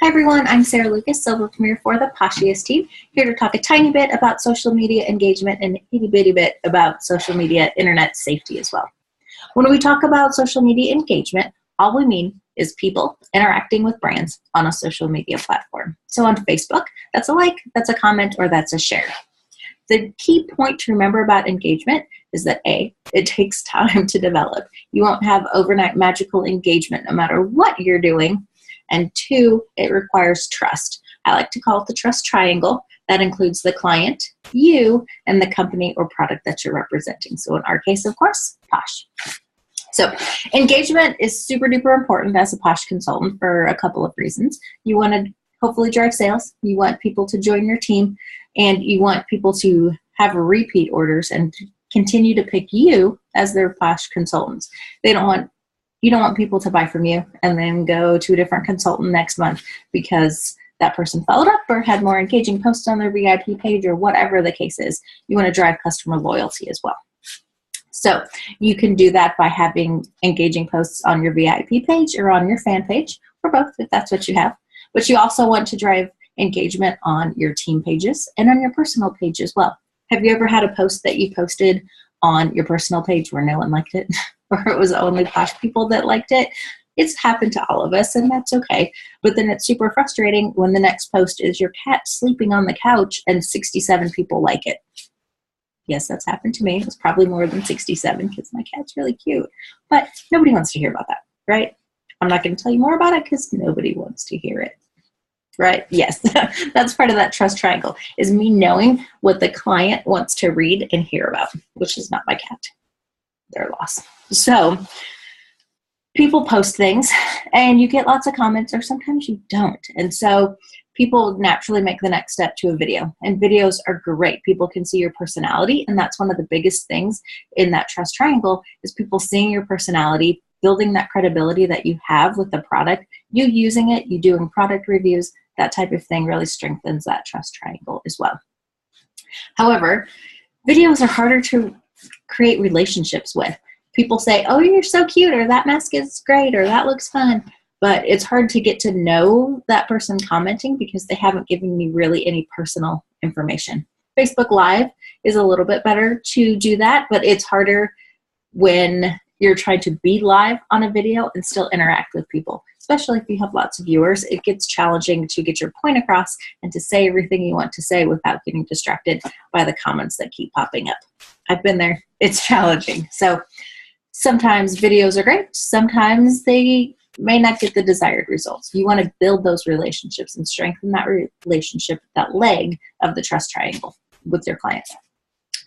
Hi everyone, I'm Sarah Lucas, Silver Premier for the Poshiest team, here to talk a tiny bit about social media engagement and a itty bitty bit about social media internet safety as well. When we talk about social media engagement, all we mean is people interacting with brands on a social media platform. So on Facebook, that's a like, that's a comment, or that's a share. The key point to remember about engagement is that A, it takes time to develop. You won't have overnight magical engagement no matter what you're doing. And two, it requires trust. I like to call it the trust triangle. That includes the client, you, and the company or product that you're representing. So in our case, of course, Posh. So engagement is super duper important as a Posh consultant for a couple of reasons. You want to hopefully drive sales. You want people to join your team, and you want people to have repeat orders and continue to pick you as their Posh consultants. You don't want people to buy from you and then go to a different consultant next month because that person followed up or had more engaging posts on their VIP page or whatever the case is. You want to drive customer loyalty as well. So you can do that by having engaging posts on your VIP page or on your fan page, or both if that's what you have. But you also want to drive engagement on your team pages and on your personal page as well. Have you ever had a post that you posted on your personal page where no one liked it? Or it was only Posh people that liked it? It's happened to all of us, and that's okay. But then it's super frustrating when the next post is your cat sleeping on the couch and 67 people like it. Yes, that's happened to me. It was probably more than 67 because my cat's really cute. But nobody wants to hear about that, right? I'm not going to tell you more about it because nobody wants to hear it. Right? Yes, that's part of that trust triangle, is me knowing what the client wants to read and hear about, which is not my cat. Their loss. So people post things and you get lots of comments, or sometimes you don't. And so people naturally make the next step to a video, and videos are great. People can see your personality, and that's one of the biggest things in that trust triangle is people seeing your personality, building that credibility that you have with the product, you using it, you doing product reviews, that type of thing really strengthens that trust triangle as well. However, videos are harder to create relationships with. People say, oh, you're so cute, or that mask is great, or that looks fun. But it's hard to get to know that person commenting because they haven't given me really any personal information. Facebook Live is a little bit better to do that, but it's harder when you're trying to be live on a video and still interact with people, especially if you have lots of viewers. It gets challenging to get your point across and to say everything you want to say without getting distracted by the comments that keep popping up. I've been there. It's challenging. So sometimes videos are great. Sometimes they may not get the desired results. You want to build those relationships and strengthen that relationship, that leg of the trust triangle with your clients.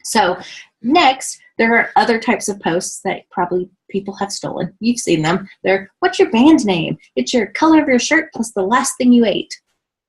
So next, there are other types of posts that probably people have stolen. You've seen them. They're, what's your band name? It's your color of your shirt plus the last thing you ate.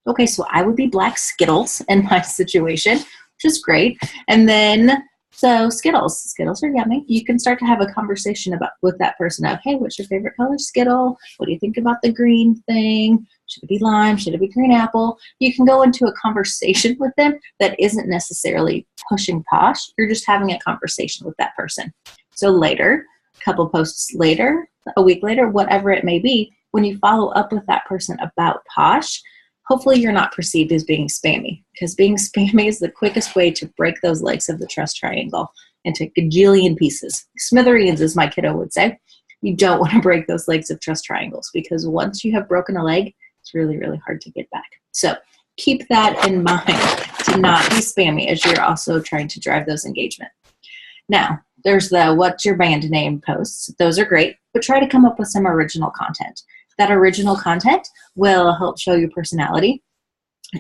Okay, so I would be Black Skittles in my situation, which is great. And then, so Skittles are yummy. You can start to have a conversation with that person of, hey, what's your favorite color Skittle? What do you think about the green thing? Should it be lime? Should it be green apple? You can go into a conversation with them that isn't necessarily pushing Posh. You're just having a conversation with that person. So later, a couple posts later, a week later, whatever it may be, when you follow up with that person about Posh, hopefully you're not perceived as being spammy, because being spammy is the quickest way to break those legs of the trust triangle into gajillion pieces. Smithereens, as my kiddo would say. You don't want to break those legs of trust triangles, because once you have broken a leg, it's really, really hard to get back. So keep that in mind to not be spammy as you're also trying to drive those engagement. Now, there's the what's your band name posts. Those are great, but try to come up with some original content. That original content will help show your personality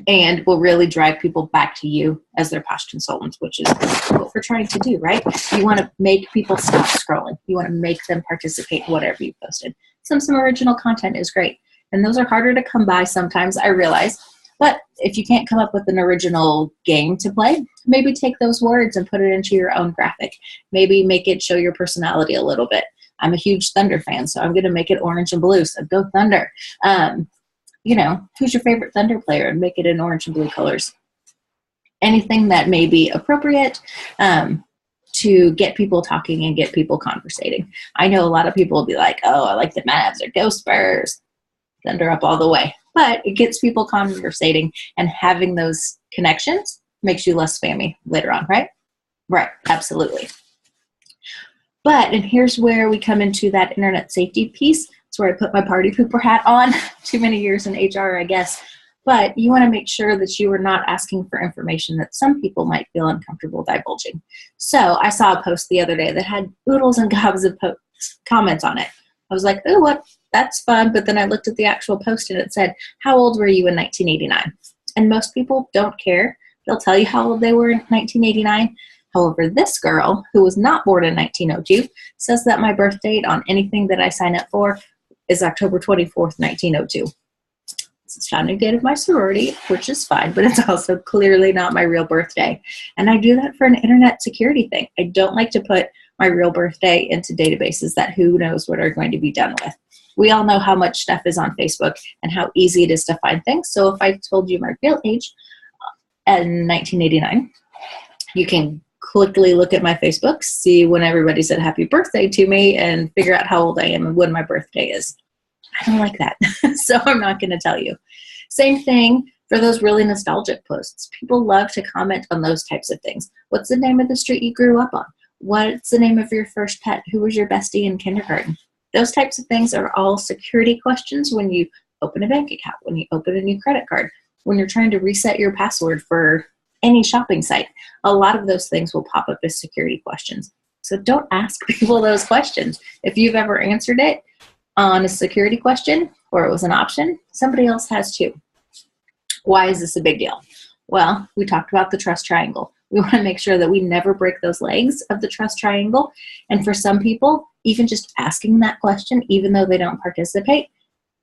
and will really drive people back to you as their Posh consultants, which is what we're trying to do, right? You want to make people stop scrolling. You want to make them participate in whatever you posted. Some original content is great. And those are harder to come by sometimes, I realize. But if you can't come up with an original game to play, maybe take those words and put it into your own graphic. Maybe make it show your personality a little bit. I'm a huge Thunder fan, so I'm going to make it orange and blue, so go Thunder. You know, who's your favorite Thunder player, and make it in orange and blue colors. Anything that may be appropriate to get people talking and get people conversating. I know a lot of people will be like, oh, I like the Mavs or Go Spurs. Thunder up all the way. but it gets people conversating, and having those connections makes you less spammy later on, right? Right, absolutely. But, and here's where we come into that internet safety piece. It's where I put my party pooper hat on. Too many years in HR, I guess. But you want to make sure that you are not asking for information that some people might feel uncomfortable divulging. So I saw a post the other day that had oodles and gobs of comments on it. I was like, oh, what? That's fun. But then I looked at the actual post and it said, how old were you in 1989? And most people don't care. They'll tell you how old they were in 1989. However, this girl, who was not born in 1902, says that my birth date on anything that I sign up for is October 24th, 1902. It's sounding good of my sorority, which is fine, but it's also clearly not my real birthday. And I do that for an internet security thing. I don't like to put my real birthday into databases that who knows what are going to be done with. We all know how much stuff is on Facebook and how easy it is to find things. So if I told you my real age in 1989, you can quickly look at my Facebook, see when everybody said happy birthday to me, and figure out how old I am and when my birthday is. I don't like that, so I'm not going to tell you. Same thing for those really nostalgic posts. People love to comment on those types of things. What's the name of the street you grew up on? What's the name of your first pet? Who was your bestie in kindergarten? Those types of things are all security questions when you open a bank account, when you open a new credit card, when you're trying to reset your password for any shopping site. A lot of those things will pop up as security questions. So don't ask people those questions. If you've ever answered it on a security question or it was an option, somebody else has too. Why is this a big deal? Well, we talked about the trust triangle. We want to make sure that we never break those legs of the trust triangle. And for some people, even just asking that question, even though they don't participate,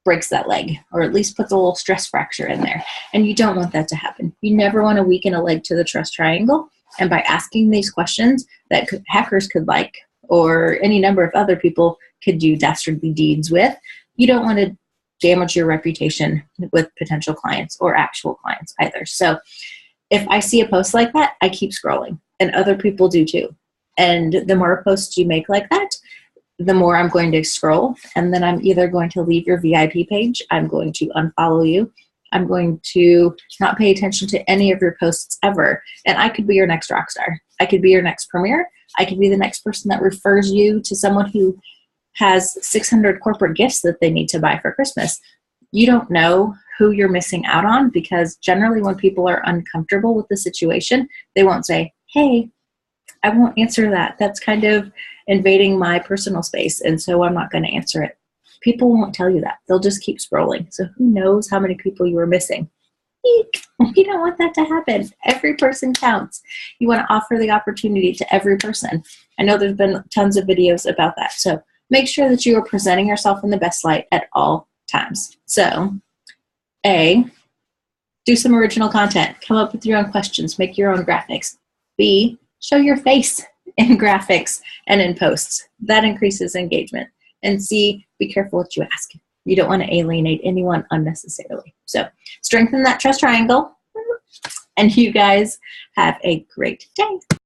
breaks that leg, or at least puts a little stress fracture in there. And you don't want that to happen. You never want to weaken a leg to the trust triangle. And by asking these questions that hackers could like, or any number of other people could do dastardly deeds with, you don't want to damage your reputation with potential clients or actual clients either. So if I see a post like that, I keep scrolling, and other people do too. And the more posts you make like that, the more I'm going to scroll, and then I'm either going to leave your VIP page, I'm going to unfollow you, I'm going to not pay attention to any of your posts ever, and I could be your next rock star. I could be your next premier. I could be the next person that refers you to someone who has 600 corporate gifts that they need to buy for Christmas. You don't know who you're missing out on, because generally when people are uncomfortable with the situation, they won't say, hey, I won't answer that. That's kind of invading my personal space, and so I'm not going to answer it. People won't tell you that. They'll just keep scrolling. So who knows how many people you are missing? Eek. You don't want that to happen. Every person counts. You want to offer the opportunity to every person. I know there's been tons of videos about that. So make sure that you are presenting yourself in the best light at all times. So A, do some original content. Come up with your own questions. Make your own graphics. B, show your face in graphics and in posts. That increases engagement. And C, be careful what you ask. You don't want to alienate anyone unnecessarily. So strengthen that trust triangle, and you guys have a great day.